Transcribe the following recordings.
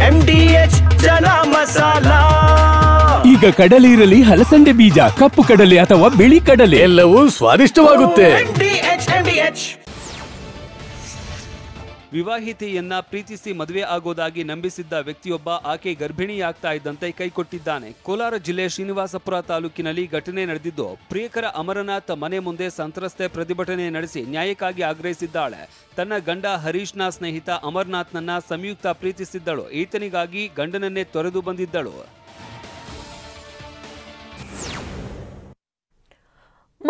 MDH chana masala. ಈಗ ಕಡಲೆ ಇರಲಿ, ಹಲಸಂದೆ ಬೀಜ, ಕಪ್ಪು ಕಡಲೆ ಅಥವಾ ಬಿಳಿ ಕಡಲೆ, ಎಲ್ಲವೂ ಸ್ವಾದಿಷ್ಟವಾಗುತ್ತೆ. MDH. ವಿವಾಹಿತೆಯನ್ನ ಪ್ರೀತಿಸಿ ಮದುವೆ ಆಗೋದಾಗಿ ನಂಬಿಸಿದ್ದ ವ್ಯಕ್ತಿಯೊಬ್ಬ ಆಕೆ ಗರ್ಭಿಣಿಯಾಗ್ತಾ ಇದ್ದಂತೆ ಕೈಕೊಟ್ಟಿದ್ದಾನೆ. ಕೋಲಾರ ಜಿಲ್ಲೆ ಶ್ರೀನಿವಾಸಪುರ ತಾಲೂಕಿನಲ್ಲಿ ಘಟನೆ ನಡೆದಿದ್ದು, ಪ್ರಿಯಕರ ಅಮರನಾಥ್ ಮನೆ ಮುಂದೆ ಸಂತ್ರಸ್ತೆ ಪ್ರತಿಭಟನೆ ನಡೆಸಿ ನ್ಯಾಯಕ್ಕಾಗಿ ಆಗ್ರಹಿಸಿದ್ದಾಳೆ. ತನ್ನ ಗಂಡ ಹರೀಶ್ನ ಸ್ನೇಹಿತ ಅಮರನಾಥ್ನನ್ನ ಸಂಯುಕ್ತ ಪ್ರೀತಿಸಿದ್ದಳು. ಈತನಿಗಾಗಿ ಗಂಡನನ್ನೇ ತೊರೆದು ಬಂದಿದ್ದಳು.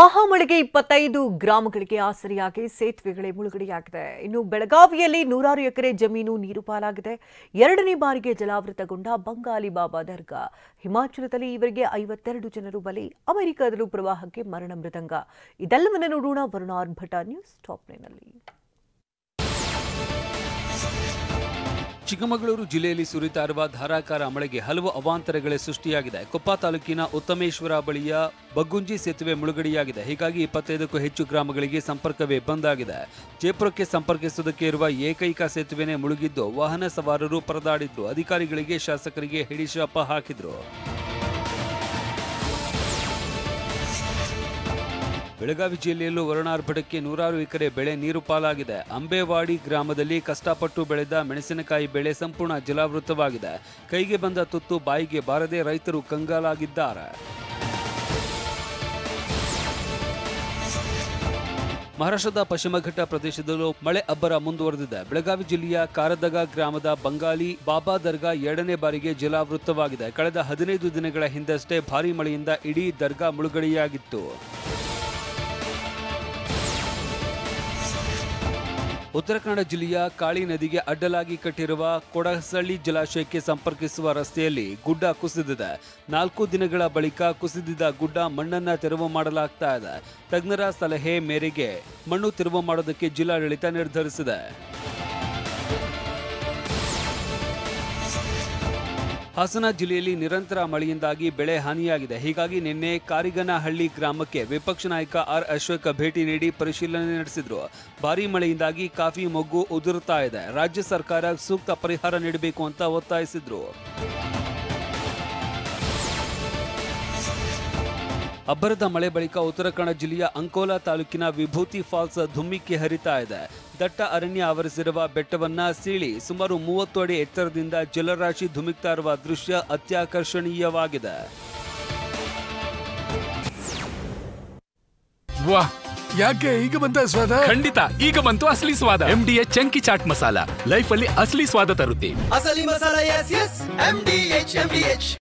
ಮಹಾಮಳೆಗೆ 25 ಗ್ರಾಮಗಳಿಗೆ ಆಸರೆಯಾಗಿ ಸೇತುವೆಗಳೇ ಮುಳುಗಡೆಯಾಗಿದೆ. ಇನ್ನು ಬೆಳಗಾವಿಯಲ್ಲಿ 100 ಎಕರೆ ಜಮೀನು ನೀರು ಪಾಲಾಗಿದೆ. 2ನೇ ಬಾರಿಗೆ ಜಲಾವೃತಗೊಂಡ ಬಂಗಾಲಿ ಬಾಬಾ ದರ್ಗಾ. ಹಿಮಾಚಲದಲ್ಲಿ ಈವರೆಗೆ 52 ಜನರು ಬಲಿ. ಅಮೆರಿಕದಲ್ಲೂ ಪ್ರವಾಹಕ್ಕೆ ಮರಣ ಮೃದಂಗ. ಇದೆಲ್ಲವನ್ನ ನೋಡೋಣ ವರುಣಾರ್ ಭಟ ನ್ಯೂಸ್ ಟಾಪ್ 9ನಲ್ಲಿ. ಚಿಕ್ಕಮಗಳೂರು ಜಿಲ್ಲೆಯಲ್ಲಿ ಸುರಿತಾ ಇರುವ ಧಾರಾಕಾರ ಮಳೆಗೆ ಹಲವು ಅವಾಂತರಗಳೇ ಸೃಷ್ಟಿಯಾಗಿದೆ. ಕೊಪ್ಪ ತಾಲೂಕಿನ ಉತ್ತಮೇಶ್ವರ ಬಳಿಯ ಬಗ್ಗುಂಜಿ ಸೇತುವೆ ಮುಳುಗಡೆಯಾಗಿದೆ. ಹೀಗಾಗಿ 25ಕ್ಕೂ ಹೆಚ್ಚು ಗ್ರಾಮಗಳಿಗೆ ಸಂಪರ್ಕವೇ ಬಂದ್ ಆಗಿದೆ. ಜಯಪುರಕ್ಕೆ ಸಂಪರ್ಕಿಸುವುದಕ್ಕೆ ಇರುವ ಏಕೈಕ ಸೇತುವೆನೇ ಮುಳುಗಿದ್ದು, ವಾಹನ ಸವಾರರು ಪರದಾಡಿದ್ರು. ಅಧಿಕಾರಿಗಳಿಗೆ ಶಾಸಕರಿಗೆ ಹಿಡಿಶಾಪ ಹಾಕಿದ್ರು. ಬೆಳಗಾವಿ ಜಿಲ್ಲೆಯಲ್ಲೂ ವರುಣಾರ್ಭಟಕ್ಕೆ 100 ಎಕರೆ ಬೆಳೆ ನೀರು ಪಾಲಾಗಿದೆ. ಅಂಬೇವಾಡಿ ಗ್ರಾಮದಲ್ಲಿ ಕಷ್ಟಪಟ್ಟು ಬೆಳೆದ ಮೆಣಸಿನಕಾಯಿ ಬೆಳೆ ಸಂಪೂರ್ಣ ಜಲಾವೃತವಾಗಿದೆ. ಕೈಗೆ ಬಂದ ತುತ್ತು ಬಾಯಿಗೆ ಬಾರದೆ ರೈತರು ಕಂಗಾಲಾಗಿದ್ದಾರೆ. ಮಹಾರಾಷ್ಟ್ರದ ಪಶ್ಚಿಮ ಘಟ್ಟ ಪ್ರದೇಶದಲ್ಲೂ ಮಳೆ ಅಬ್ಬರ ಮುಂದುವರೆದಿದೆ. ಬೆಳಗಾವಿ ಜಿಲ್ಲೆಯ ಕಾರದಗ ಗ್ರಾಮದ ಬಂಗಾಲಿ ಬಾಬಾ ದರ್ಗಾ 2ನೇ ಬಾರಿಗೆ ಜಲಾವೃತವಾಗಿದೆ. ಕಳೆದ 15 ದಿನಗಳ ಹಿಂದಷ್ಟೇ ಭಾರೀ ಮಳೆಯಿಂದ ಇಡೀ ದರ್ಗಾ ಮುಳುಗಡೆಯಾಗಿತ್ತು. ಉತ್ತರ ಕನ್ನಡ ಜಿಲ್ಲೆಯ ಕಾಳಿ ನದಿಗೆ ಅಡ್ಡಲಾಗಿ ಕಟ್ಟಿರುವ ಕೊಡಸಳ್ಳಿ ಜಲಾಶಯಕ್ಕೆ ಸಂಪರ್ಕಿಸುವ ರಸ್ತೆಯಲ್ಲಿ ಗುಡ್ಡ ಕುಸಿದಿದೆ. 4 ದಿನಗಳ ಬಳಿಕ ಕುಸಿದಿದ್ದ ಗುಡ್ಡ ಮಣ್ಣನ್ನ ತೆರವು ಮಾಡಲಾಗ್ತಾ ಇದೆ. ತಜ್ಞರ ಸಲಹೆ ಮೇರೆಗೆ ಮಣ್ಣು ತೆರವು ಮಾಡೋದಕ್ಕೆ ಜಿಲ್ಲಾಡಳಿತ ನಿರ್ಧರಿಸಿದೆ. ಹಾಸನ ಜಿಲ್ಲೆಯಲ್ಲಿ ನಿರಂತರ ಮಳೆಯಿಂದಾಗಿ ಬೆಳೆ ಹಾನಿಯಾಗಿದೆ. ಹೀಗಾಗಿ ನಿನ್ನೆ ಕಾರಿಗನಹಳ್ಳಿ ಗ್ರಾಮಕ್ಕೆ ವಿಪಕ್ಷ ನಾಯಕ ಆರ್ ಅಶೋಕ್ ಭೇಟಿ ನೀಡಿ ಪರಿಶೀಲನೆ ನಡೆಸಿದ್ರು. ಭಾರೀ ಮಳೆಯಿಂದಾಗಿ ಕಾಫಿ ಮೊಗ್ಗು ಉದುರುತ್ತಾ ಇದೆ. ರಾಜ್ಯ ಸರ್ಕಾರ ಸೂಕ್ತ ಪರಿಹಾರ ನೀಡಬೇಕು ಅಂತ ಒತ್ತಾಯಿಸಿದ್ರು. ಅಬ್ಬರದ ಮಳೆ ಬಳಿಕ ಉತ್ತರ ಕನ್ನಡ ಜಿಲ್ಲೆಯ ಅಂಕೋಲಾ ತಾಲೂಕಿನ ವಿಭೂತಿ ಫಾಲ್ಸ್ ಧುಮ್ಮಿಕ್ಕಿ ಹರಿತಾ ಇದೆ. ದಟ್ಟ ಅರಣ್ಯ ಆವರಿಸಿರುವ ಬೆಟ್ಟವನ್ನ ಸೀಳಿ ಸುಮಾರು 30 ಅಡಿ ಎತ್ತರದಿಂದ ಜಲರಾಶಿ ಧುಮಿಕ್ತಾ ಇರುವ ದೃಶ್ಯ ಅತ್ಯಾಕರ್ಷಣೀಯವಾಗಿದೆ. ವಾಹ್, ಯಾಕೆ ಈಗ ಬಂತ ಸ್ವಾದ? ಖಂಡಿತ ಈಗ ಬಂತು ಅಸಲಿ ಸ್ವಾದ. MDH chunky chaat masala life ಅಲ್ಲಿ ಅಸಲಿ ಸ್ವಾದ ತರುತ್ತೆ. ಅಸಲಿ ಮಸಾಲ, MDH.